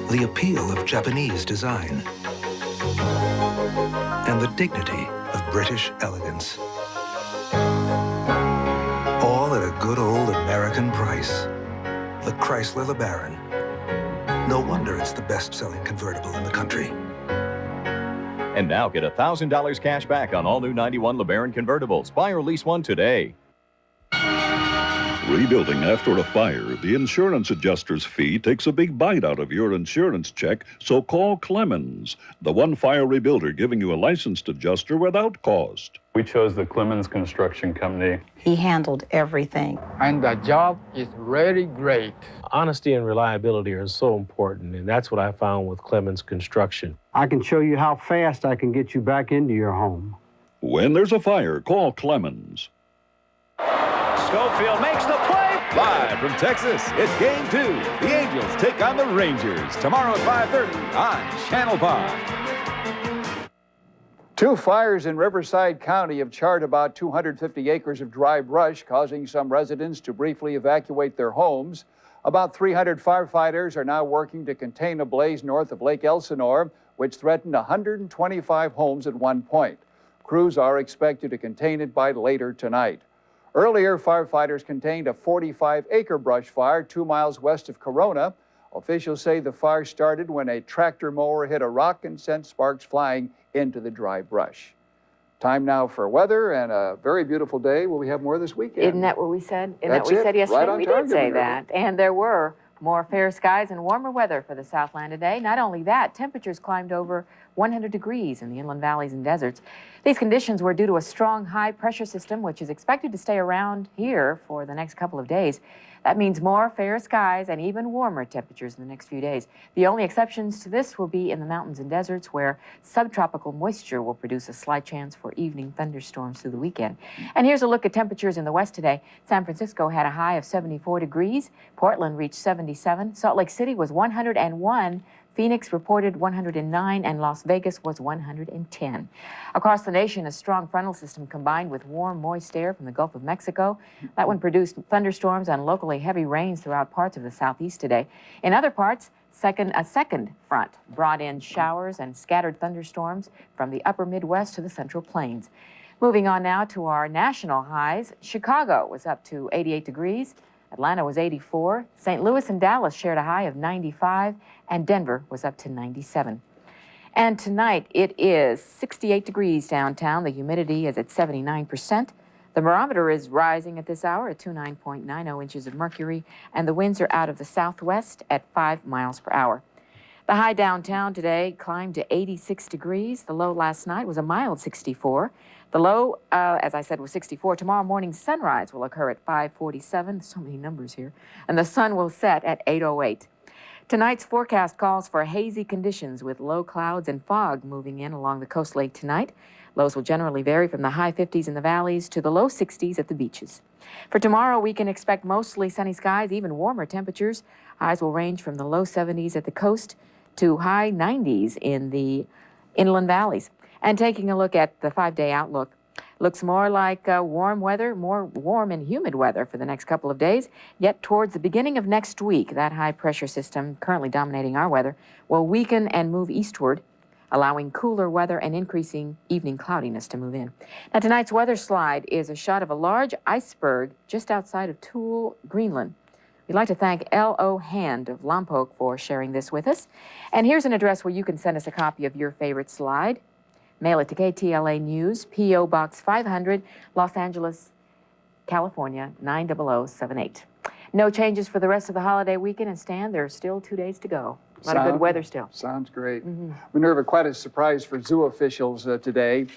the appeal of Japanese design, and the dignity of British elegance. All at a good old American price. The Chrysler LeBaron. No wonder it's the best-selling convertible in the country. And now get $1,000 cash back on all new 91 LeBaron convertibles. Buy or lease one today. Rebuilding after a fire, the insurance adjuster's fee takes a big bite out of your insurance check, so call Clemens, the one fire rebuilder giving you a licensed adjuster without cost. We chose the Clemens Construction Company. He handled everything. And the job is really great. Honesty and reliability are so important, and that's what I found with Clemens Construction. I can show you how fast I can get you back into your home. When there's a fire, call Clemens. Schofield makes the play. Live from Texas, it's Game 2. The Angels take on the Rangers tomorrow at 5:30 on Channel 5. 2 fires in Riverside County have charred about 250 acres of dry brush, causing some residents to briefly evacuate their homes. About 300 firefighters are now working to contain a blaze north of Lake Elsinore, which threatened 125 homes at one point. Crews are expected to contain it by later tonight. Earlier, firefighters contained a 45-acre brush fire 2 miles west of Corona. Officials say the fire started when a tractor mower hit a rock and sent sparks flying into the dry brush. Time now for weather and a very beautiful day. Will we have more this weekend? Isn't that what we said? That's it. Said yesterday? Right on we target, did say Minerva. that. And there were more fair skies and warmer weather for the Southland today. Not only that, temperatures climbed over 100 degrees in the inland valleys and deserts. These conditions were due to a strong high-pressure system, which is expected to stay around here for the next couple of days. That means more fair skies and even warmer temperatures in the next few days. The only exceptions to this will be in the mountains and deserts, where subtropical moisture will produce a slight chance for evening thunderstorms through the weekend. And here's a look at temperatures in the west today. San Francisco had a high of 74 degrees. Portland reached 77. Salt Lake City was 101. Phoenix reported 109, and Las Vegas was 110. Across the nation, a strong frontal system combined with warm, moist air from the Gulf of Mexico. That one produced thunderstorms and locally heavy rains throughout parts of the southeast today. In other parts, a second front brought in showers and scattered thunderstorms from the upper Midwest to the Central Plains. Moving on now to our national highs. Chicago was up to 88 degrees. Atlanta was 84. St. Louis and Dallas shared a high of 95, and Denver was up to 97. And tonight it is 68 degrees downtown. The humidity is at 79%. The barometer is rising at this hour at 29.90 inches of mercury, and the winds are out of the southwest at 5 miles per hour. The high downtown today climbed to 86 degrees. The low last night was a mild 64. The low, as I said, was 64. Tomorrow morning's sunrise will occur at 5:47. So many numbers here. And the sun will set at 8:08. Tonight's forecast calls for hazy conditions with low clouds and fog moving in along the coast late tonight. Lows will generally vary from the high 50s in the valleys to the low 60s at the beaches. For tomorrow, we can expect mostly sunny skies, even warmer temperatures. Highs will range from the low 70s at the coast to high 90s in the inland valleys. And taking a look at the 5-day outlook, looks more like warm weather, more warm and humid weather for the next couple of days. Yet towards the beginning of next week, that high-pressure system currently dominating our weather will weaken and move eastward, allowing cooler weather and increasing evening cloudiness to move in. Now, tonight's weather slide is a shot of a large iceberg just outside of Thule, Greenland. We'd like to thank L.O. Hand of Lompoc for sharing this with us. And here's an address where you can send us a copy of your favorite slide. Mail it to KTLA News, P.O. Box 500, Los Angeles, California 90078. No changes for the rest of the holiday weekend, and Stan, there are still 2 days to go. A lot of good weather still. Sounds great. Minerva, quite a surprise for zoo officials today.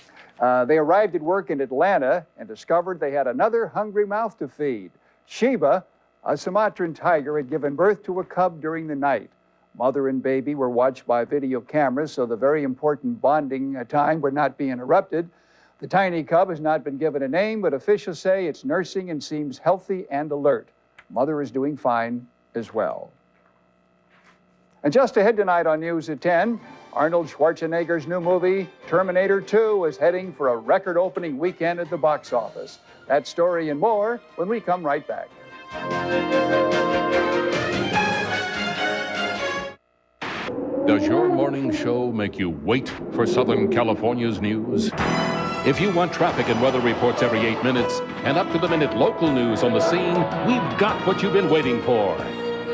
They arrived at work in Atlanta and discovered they had another hungry mouth to feed. Sheba, a Sumatran tiger, had given birth to a cub during the night. Mother and baby were watched by video cameras, so the very important bonding time would not be interrupted. The tiny cub has not been given a name, but officials say it's nursing and seems healthy and alert. Mother is doing fine as well. And just ahead tonight on News at 10, Arnold Schwarzenegger's new movie, Terminator 2, is heading for a record-opening weekend at the box office. That story and more when we come right back. Does your morning show make you wait for Southern California's news? If you want traffic and weather reports every 8 minutes and up-to-the-minute local news on the scene, we've got what you've been waiting for.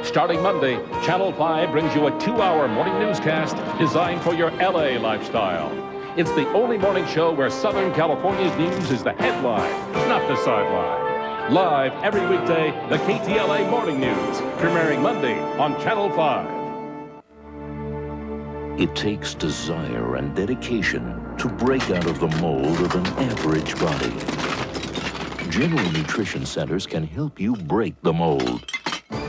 Starting Monday, Channel 5 brings you a 2-hour morning newscast designed for your LA lifestyle. It's the only morning show where Southern California's news is the headline, not the sideline. Live every weekday, the KTLA Morning News, premiering Monday on Channel 5. It takes desire and dedication to break out of the mold of an average body. General Nutrition Centers can help you break the mold.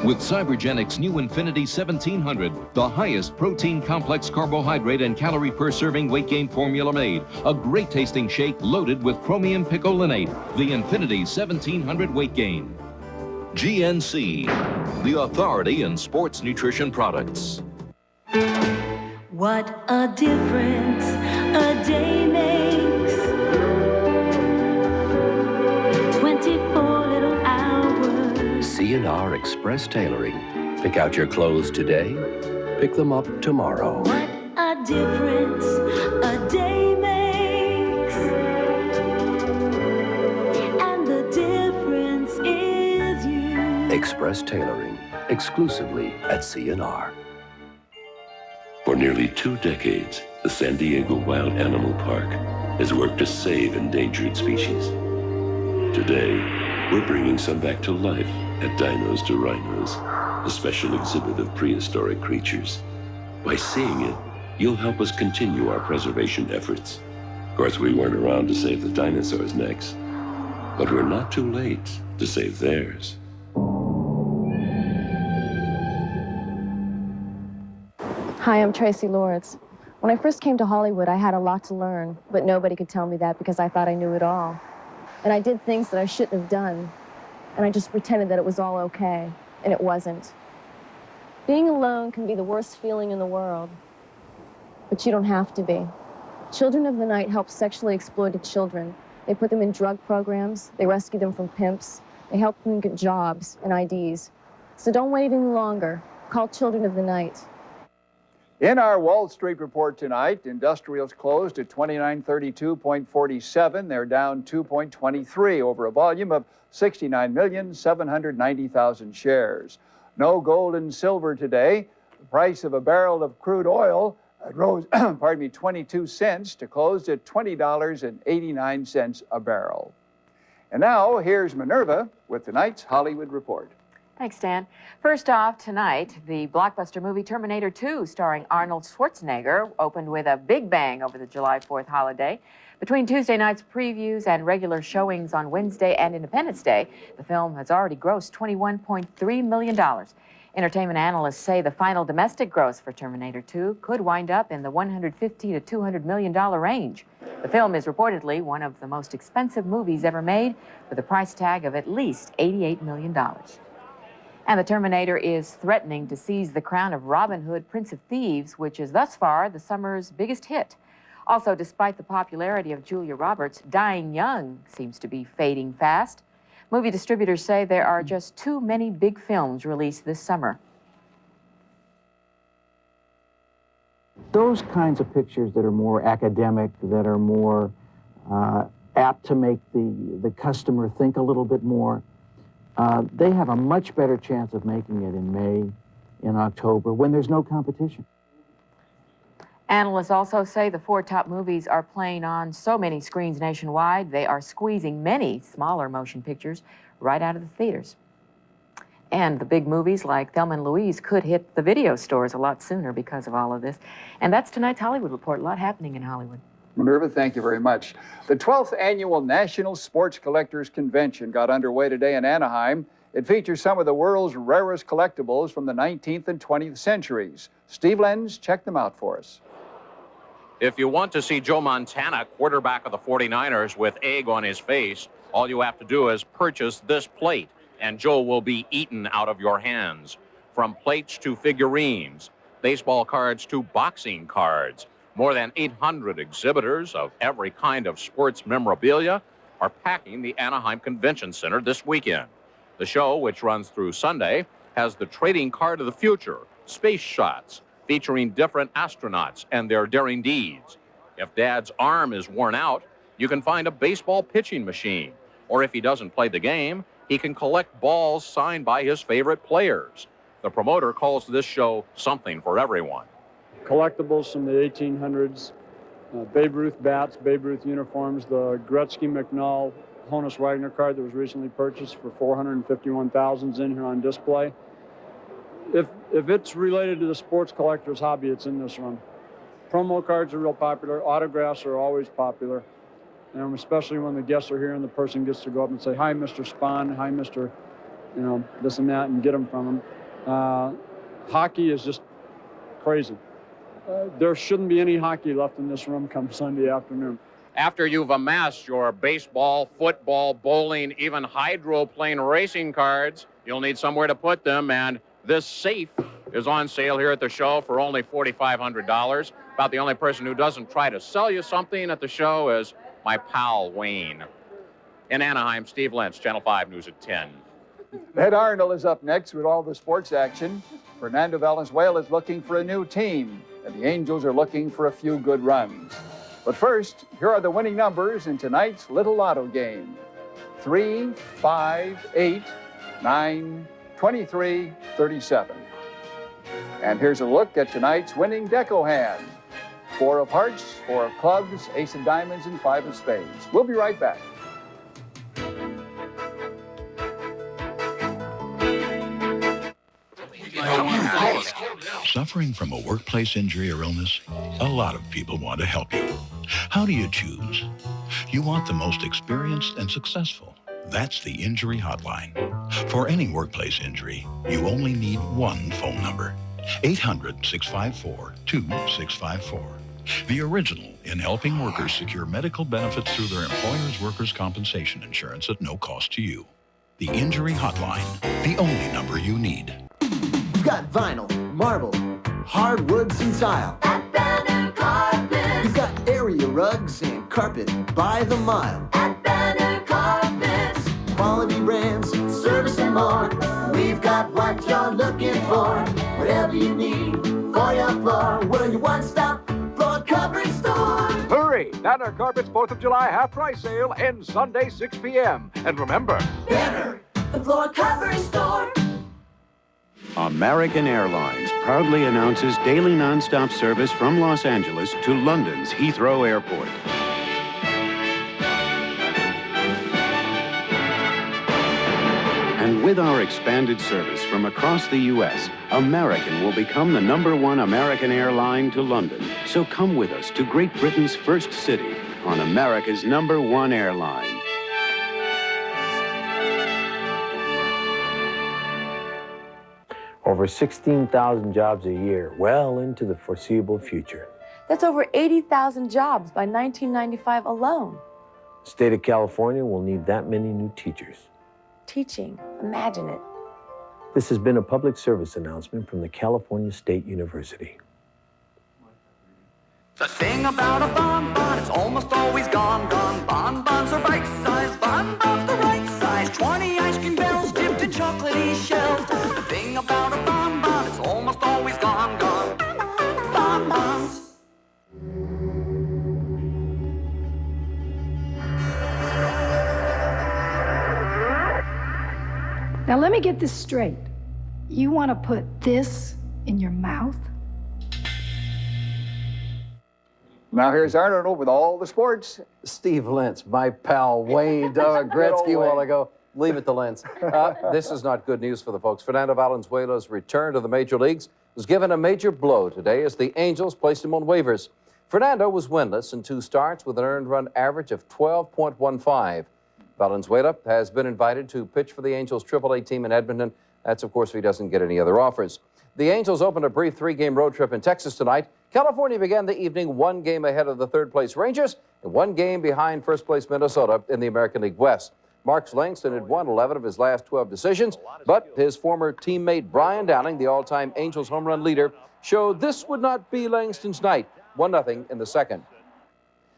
With Cybergenics' new Infinity 1700, the highest protein complex carbohydrate and calorie per serving weight gain formula made. A great tasting shake loaded with chromium picolinate. The Infinity 1700 weight gain. GNC, the authority in sports nutrition products. What a difference a day makes. 24 little hours. C&R Express Tailoring. Pick out your clothes today, pick them up tomorrow. What a difference a day makes. And the difference is you. Express Tailoring, exclusively at C&R. For nearly 2 decades, the San Diego Wild Animal Park has worked to save endangered species. Today, we're bringing some back to life at Dinos to Rhinos, a special exhibit of prehistoric creatures. By seeing it, you'll help us continue our preservation efforts. Of course, we weren't around to save the dinosaurs' necks, but we're not too late to save theirs. Hi, I'm Tracy Lawrence. When I first came to Hollywood, I had a lot to learn, but nobody could tell me that because I thought I knew it all. And I did things that I shouldn't have done, and I just pretended that it was all okay, and it wasn't. Being alone can be the worst feeling in the world, but you don't have to be. Children of the Night help sexually exploited children. They put them in drug programs, they rescue them from pimps, they help them get jobs and IDs. So don't wait any longer. Call Children of the Night. In our Wall Street report tonight, industrials closed at 2932.47. They're down 2.23 over a volume of 69,790,000 shares. No gold and silver today. The price of a barrel of crude oil rose, 22 cents to close at $20.89 a barrel. And now, here's Minerva with tonight's Hollywood Report. Thanks, Dan. First off, tonight, the blockbuster movie Terminator 2, starring Arnold Schwarzenegger, opened with a big bang over the July 4th holiday. Between Tuesday night's previews and regular showings on Wednesday and Independence Day, the film has already grossed $21.3 million. Entertainment analysts say the final domestic gross for Terminator 2 could wind up in the $150 to $200 million range. The film is reportedly one of the most expensive movies ever made, with a price tag of at least $88 million. And the Terminator is threatening to seize the crown of Robin Hood, Prince of Thieves, which is thus far the summer's biggest hit. Also, despite the popularity of Julia Roberts, dying young seems to be fading fast. Movie distributors say there are just too many big films released this summer. Those kinds of pictures that are more academic, that are more apt to make the customer think a little bit more, they have a much better chance of making it in May, in October, when there's no competition. Analysts also say the 4 top movies are playing on so many screens nationwide, they are squeezing many smaller motion pictures right out of the theaters. And the big movies like Thelma and Louise could hit the video stores a lot sooner because of all of this. And that's tonight's Hollywood Report. A lot happening in Hollywood. Minerva, thank you very much. The 12th Annual National Sports Collectors Convention got underway today in Anaheim. It features some of the world's rarest collectibles from the 19th and 20th centuries. Steve Lenz checked them out for us. If you want to see Joe Montana, quarterback of the 49ers, with egg on his face, all you have to do is purchase this plate, and Joe will be eaten out of your hands. From plates to figurines, baseball cards to boxing cards, more than 800 exhibitors of every kind of sports memorabilia are packing the Anaheim Convention Center this weekend. The show, which runs through Sunday, has the trading card of the future, space shots, featuring different astronauts and their daring deeds. If Dad's arm is worn out, you can find a baseball pitching machine. Or if he doesn't play the game, he can collect balls signed by his favorite players. The promoter calls this show something for everyone. Collectibles from the 1800s, Babe Ruth bats, Babe Ruth uniforms, the Gretzky McNall Honus Wagner card that was recently purchased for $451,000 in here on display. If it's related to the sports collector's hobby, it's in this room. Promo cards are real popular. Autographs are always popular. And especially when the guests are here and the person gets to go up and say, hi, Mr. Spahn, hi, Mr. This and that, and get them from them. Hockey is just crazy. There shouldn't be any hockey left in this room come Sunday afternoon. After you've amassed your baseball, football, bowling, even hydroplane racing cards, you'll need somewhere to put them, and this safe is on sale here at the show for only $4,500. About the only person who doesn't try to sell you something at the show is my pal, Wayne. In Anaheim, Steve Lentz, Channel 5 News at 10. Ed Arnold is up next with all the sports action. Fernando Valenzuela is looking for a new team, and the Angels are looking for a few good runs. But first, here are the winning numbers in tonight's Little Lotto game. 3, 5, 8, 9, 23, 37. And here's a look at tonight's winning deco hand. 4 of hearts, 4 of clubs, ace of diamonds, and 5 of spades. We'll be right back. Suffering from a workplace injury or illness? A lot of people want to help you. How do you choose? You want the most experienced and successful. That's the Injury Hotline. For any workplace injury, you only need one phone number. 800-654-2654. The original in helping workers secure medical benefits through their employer's workers' compensation insurance at no cost to you. The Injury Hotline, the only number you need. We've got vinyl, marble, hardwoods and tile. At Banner Carpets. We've got area rugs and carpet by the mile. At Banner Carpets. Quality brands, service and more. We've got what you're looking for. Whatever you need for your floor. We're your one-stop floor covering store. Hurry! Banner Carpets 4th of July half-price sale ends Sunday 6 p.m. And remember, Banner, the floor covering store. American Airlines proudly announces daily nonstop service from Los Angeles to London's Heathrow Airport. And with our expanded service from across the U.S., American will become the #1 American airline to London. So come with us to Great Britain's first city on America's #1 airline. Over 16,000 jobs a year, well into the foreseeable future. That's over 80,000 jobs by 1995 alone. The state of California will need that many new teachers. Teaching, imagine it. This has been a public service announcement from the California State University. The thing about a bonbon, it's almost always gone. Bonbons are bite-sized, bonbons the right size. 20 ice cream barrels dipped in chocolatey shells. The thing about a bonbon, it's almost always gone. Bonbons. Now let me get this straight. You want to put this in your mouth? Now here's Arnold with all the sports. Steve Lentz, my pal Wayne Gretzky a while ago. Leave it to Lentz. This is not good news for the folks. Fernando Valenzuela's return to the major leagues was given a major blow today as the Angels placed him on waivers. Fernando was winless in 2 starts with an earned run average of 12.15. Valenzuela has been invited to pitch for the Angels' AAA team in Edmonton. That's, of course, if he doesn't get any other offers. The Angels opened a brief 3-game road trip in Texas tonight. California began the evening 1 game ahead of the 3rd-place Rangers and 1 game behind 1st-place Minnesota in the American League West. Mark Langston had won 11 of his last 12 decisions, but his former teammate Brian Downing, the all-time Angels home run leader, showed this would not be Langston's night. 1-0 in the 2nd.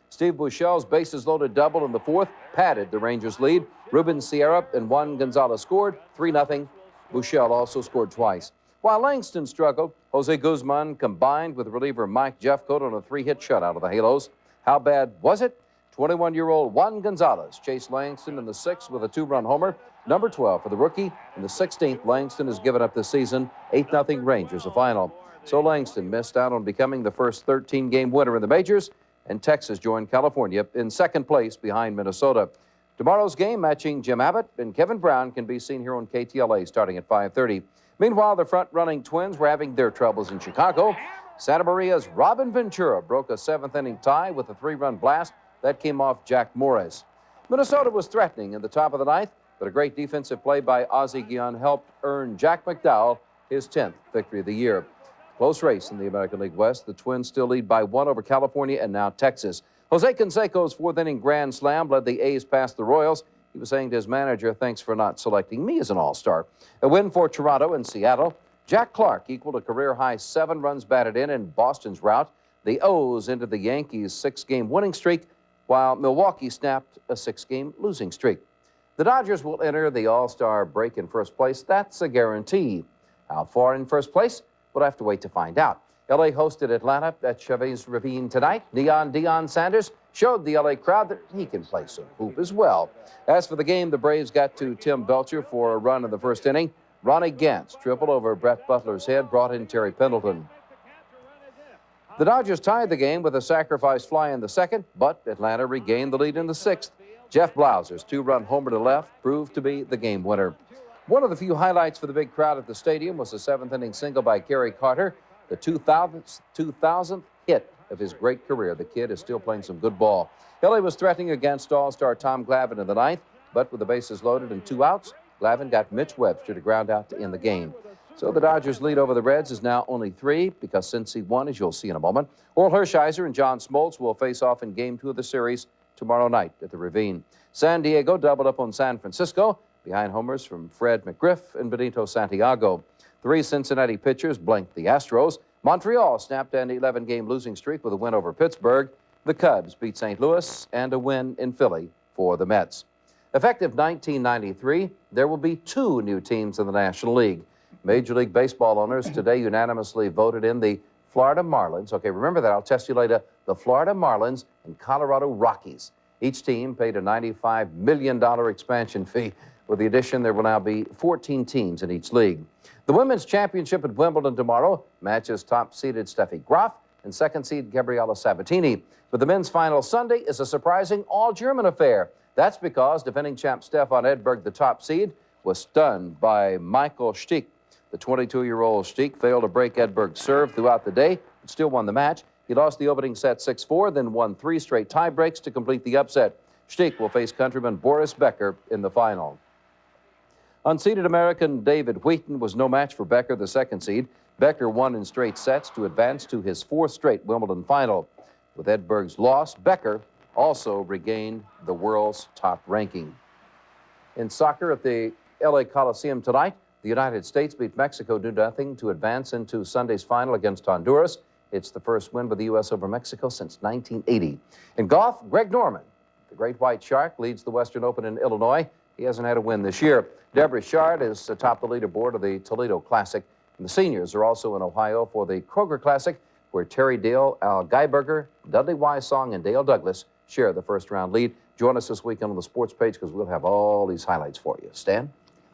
Steve Buechele's bases-loaded double in the 4th padded the Rangers' lead. Ruben Sierra and Juan Gonzalez scored 3-0. Buechele also scored twice. While Langston struggled, Jose Guzman combined with reliever Mike Jeffcoat on a 3-hit shutout of the Halos. How bad was it? 21-year-old Juan Gonzalez chased Langston in the 6th with a 2-run homer, number 12 for the rookie. In the 16th, Langston has given up this season. 8-0 Rangers, the final. So Langston missed out on becoming the first 13-game winner in the majors, and Texas joined California in 2nd place behind Minnesota. Tomorrow's game, matching Jim Abbott and Kevin Brown, can be seen here on KTLA starting at 5:30. Meanwhile, the front-running Twins were having their troubles in Chicago. Santa Maria's Robin Ventura broke a 7th-inning tie with a 3-run blast. That came off Jack Morris. Minnesota was threatening in the top of the 9th, but a great defensive play by Ozzie Guillen helped earn Jack McDowell his 10th victory of the year. Close race in the American League West. The Twins still lead by 1 over California and now Texas. Jose Canseco's 4th-inning grand slam led the A's past the Royals. He was saying to his manager, "Thanks for not selecting me as an all-star." A win for Toronto and Seattle. Jack Clark equaled a career-high 7 runs batted in Boston's rout. The O's ended the Yankees' 6-game winning streak, while Milwaukee snapped a 6-game losing streak. The Dodgers will enter the All-Star break in 1st place. That's a guarantee. How far in 1st place? We'll have to wait to find out. L.A. hosted Atlanta at Chavez Ravine tonight. Neon Deion Sanders showed the L.A. crowd that he can play some hoop as well. As for the game, the Braves got to Tim Belcher for a run in the 1st inning. Ronnie Gantz tripled over Brett Butler's head, brought in Terry Pendleton. The Dodgers tied the game with a sacrifice fly in the 2nd, but Atlanta regained the lead in the 6th. Jeff Blauser's 2-run homer to left proved to be the game winner. One of the few highlights for the big crowd at the stadium was a 7th-inning single by Kerry Carter, the 2000th hit of his great career. The kid is still playing some good ball. LA was threatening against all-star Tom Glavine in the 9th, but with the bases loaded and 2 outs, Glavine got Mitch Webster to ground out to end the game. So the Dodgers' lead over the Reds is now only 3 because Cincy won, as you'll see in a moment. Orel Hershiser and John Smoltz will face off in Game 2 of the series tomorrow night at the Ravine. San Diego doubled up on San Francisco behind homers from Fred McGriff and Benito Santiago. 3 Cincinnati pitchers blanked the Astros. Montreal snapped an 11-game losing streak with a win over Pittsburgh. The Cubs beat St. Louis and a win in Philly for the Mets. Effective 1993, there will be 2 new teams in the National League. Major League Baseball owners today unanimously voted in the Florida Marlins. Okay, remember that. I'll test you later. The Florida Marlins and Colorado Rockies. Each team paid a $95 million expansion fee. With the addition, there will now be 14 teams in each league. The Women's Championship at Wimbledon tomorrow matches top-seeded Steffi Graf and 2nd seed Gabriela Sabatini. But the men's final Sunday is a surprising all-German affair. That's because defending champ Stefan Edberg, the top seed, was stunned by Michael Stich. The 22-year-old Stich failed to break Edberg's serve throughout the day, but still won the match. He lost the opening set 6-4, then won 3 straight tie breaks to complete the upset. Stich will face countryman Boris Becker in the final. Unseeded American David Wheaton was no match for Becker, the 2nd seed. Becker won in straight sets to advance to his 4th straight Wimbledon final. With Edberg's loss, Becker also regained the world's top ranking. In soccer at the LA Coliseum tonight, the United States beat Mexico 2-0 to advance into Sunday's final against Honduras. It's the first win by the U.S. over Mexico since 1980. In golf, Greg Norman, the Great White Shark, leads the Western Open in Illinois. He hasn't had a win this year. Deborah Shard is atop the leaderboard of the Toledo Classic. And the seniors are also in Ohio for the Kroger Classic, where Terry Dale, Al Geiberger, Dudley Wysong, and Dale Douglas share the first-round lead. Join us this weekend on the sports page because we'll have all these highlights for you. Stan?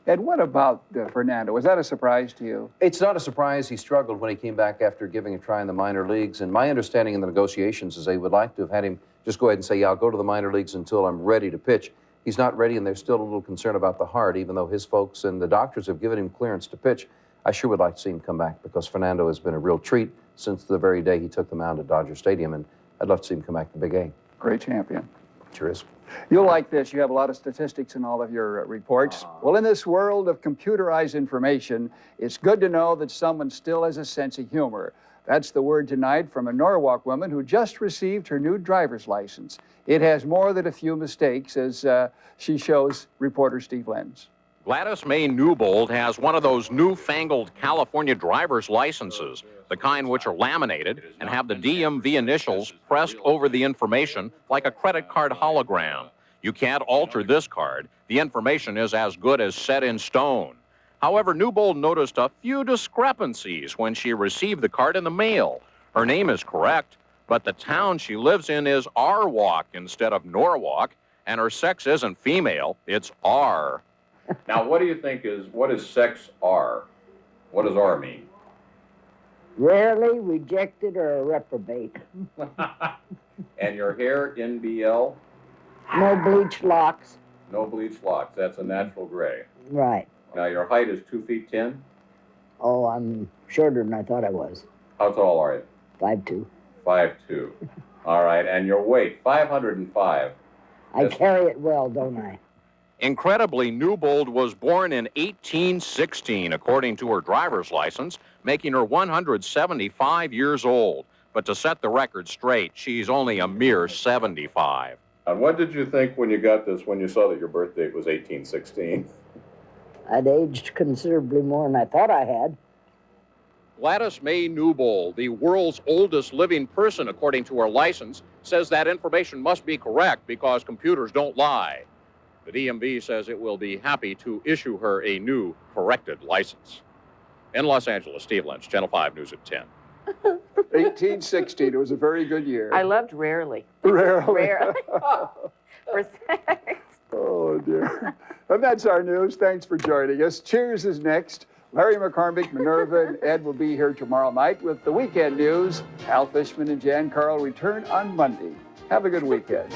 Ed, what about Fernando? Was that a surprise to you? It's not a surprise. He struggled when he came back after giving a try in the minor leagues. And my understanding in the negotiations is they would like to have had him just go ahead and say, yeah, I'll go to the minor leagues until I'm ready to pitch. He's not ready, and there's still a little concern about the heart, even though his folks and the doctors have given him clearance to pitch. I sure would like to see him come back because Fernando has been a real treat since the very day he took the mound at Dodger Stadium, and I'd love to see him come back to Big A. Great champion. Sure is. You'll like this. You have a lot of statistics in all of your reports. Well, in this world of computerized information, it's good to know that someone still has a sense of humor. That's the word tonight from a Norwalk woman who just received her new driver's license. It has more than a few mistakes, as she shows reporter Steve Lenz. Gladys May Newbold has one of those newfangled California driver's licenses, the kind which are laminated and have the DMV initials pressed over the information like a credit card hologram. You can't alter this card. The information is as good as set in stone. However, Newbold noticed a few discrepancies when she received the card in the mail. Her name is correct, but the town she lives in is Arwalk instead of Norwalk, and her sex isn't female, it's R. Now, what do you think what is sex R? What does R mean? Rarely, rejected, or a reprobate. And your hair, NBL? No bleached locks. No bleached locks. That's a natural gray. Right. Now, your height is 2 feet 10? Oh, I'm shorter than I thought I was. How tall are you? 5'2". 5'2". All right, and your weight, 505. I carry it well, don't I? Incredibly, Newbold was born in 1816, according to her driver's license, making her 175 years old. But to set the record straight, she's only a mere 75. And what did you think when you got this, when you saw that your birth date was 1816? I'd aged considerably more than I thought I had. Gladys May Newbold, the world's oldest living person, according to her license, says that information must be correct because computers don't lie. The DMV says it will be happy to issue her a new corrected license. In Los Angeles, Steve Lynch, Channel 5 News at 10. 1816, it was a very good year. I loved rarely. Rarely. Rarely. For sex. Oh, dear. And that's our news. Thanks for joining us. Cheers is next. Larry McCormick, Minerva, and Ed will be here tomorrow night with the weekend news. Hal Fishman and Jan Carl return on Monday. Have a good weekend.